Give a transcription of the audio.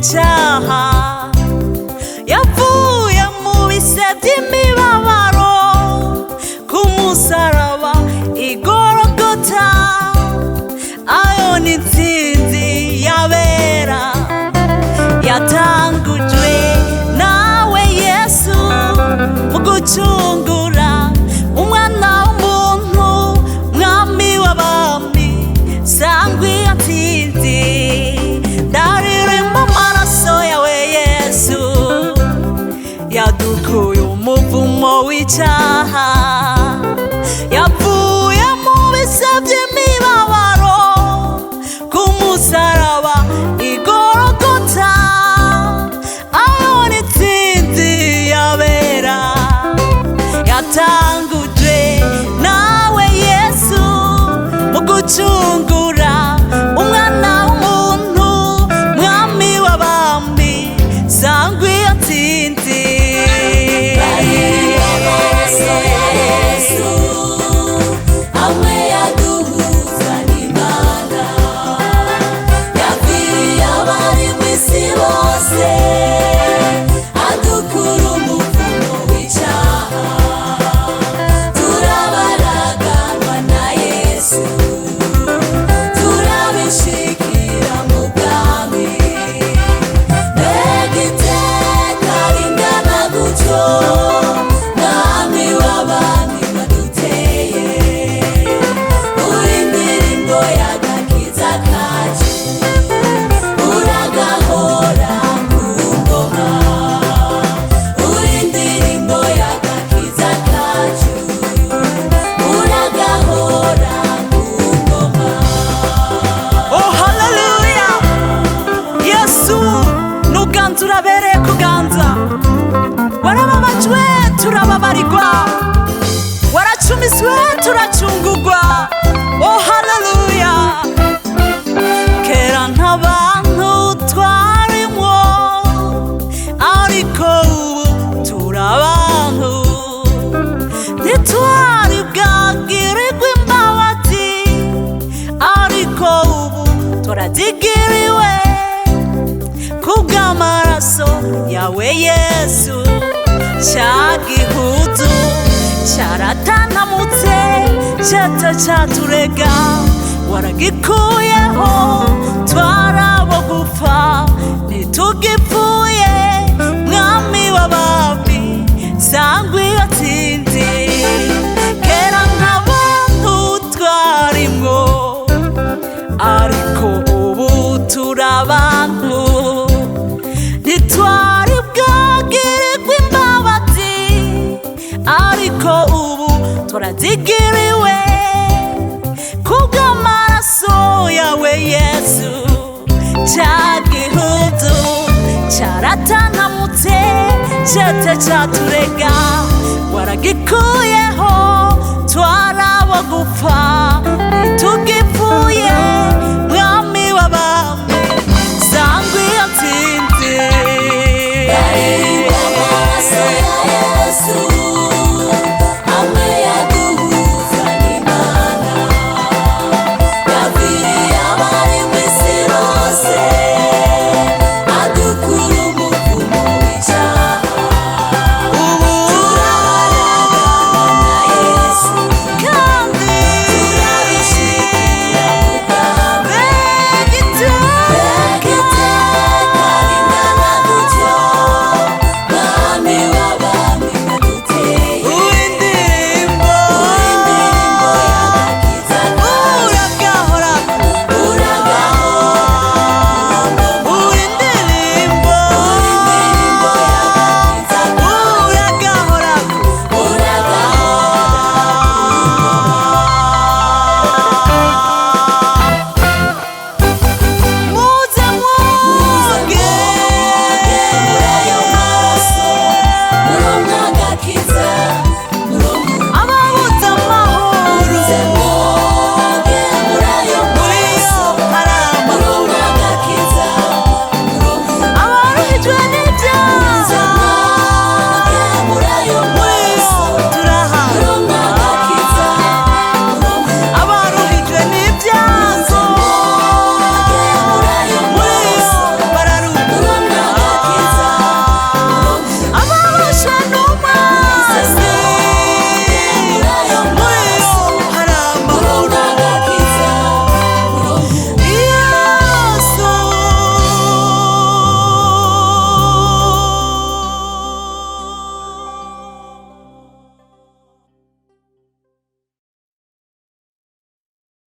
w'icyaha yavuye mu bise by'imibabaro ku musaraba igorogota ayo ni intsinzi yabera yatangujwe nawe Yesu mu gucungura umwana w'umuntu mwami w'abami sangwi yatsinze ndaririmba amaraso yawe Yesu yadukuye umuvumo w'icyaha yavuye mu bise by'imibabaro ku musaraba igorogota ayo ni intsinzi yabera yatangujwe nawe Yesu mu gucungura umwana w'umuntu mwami w'abami sangwi yatsinze amaraso ya Yesu amwe yaduhuza n'Imana yapfiriye abari mu isi bose adukura umuvumo w'icyaha turabaraganwa na Yesu turabishikira mu bwami mbega iteka ringana gutyo mwami w'abami waduteye uri indirimbo y'agakiza kacu uragahora ku ngoma uri indirimbo y'agakiza kacu uragahora ku ngoma. Oh hallelujah Yesu nuganza urabereye kuganza warababajwe turababarirwa waracumiswe turacungurwa oh hallelujah kera nk'abantu twarimwo ariko ubu turabantu ntitwari bwagirirwe imbabazi ariko ubu turazigiriwe kubw'amaraso yawe Yesu cya gihuzu cyaratanamutse cyata cyaturega waragikuyeho twarabo gupfa ntitugipfuye mwami w'abami sangwi yatsinze kera nk'abantu twarimwo ariko ubu turabantu ntitwari bwagirirwe imbabazi ariko ubu turazigiriwe kubw'amaraso yawe Yesu cya gihuzu cyaratanamutse cyate cyaturega waragikuyeho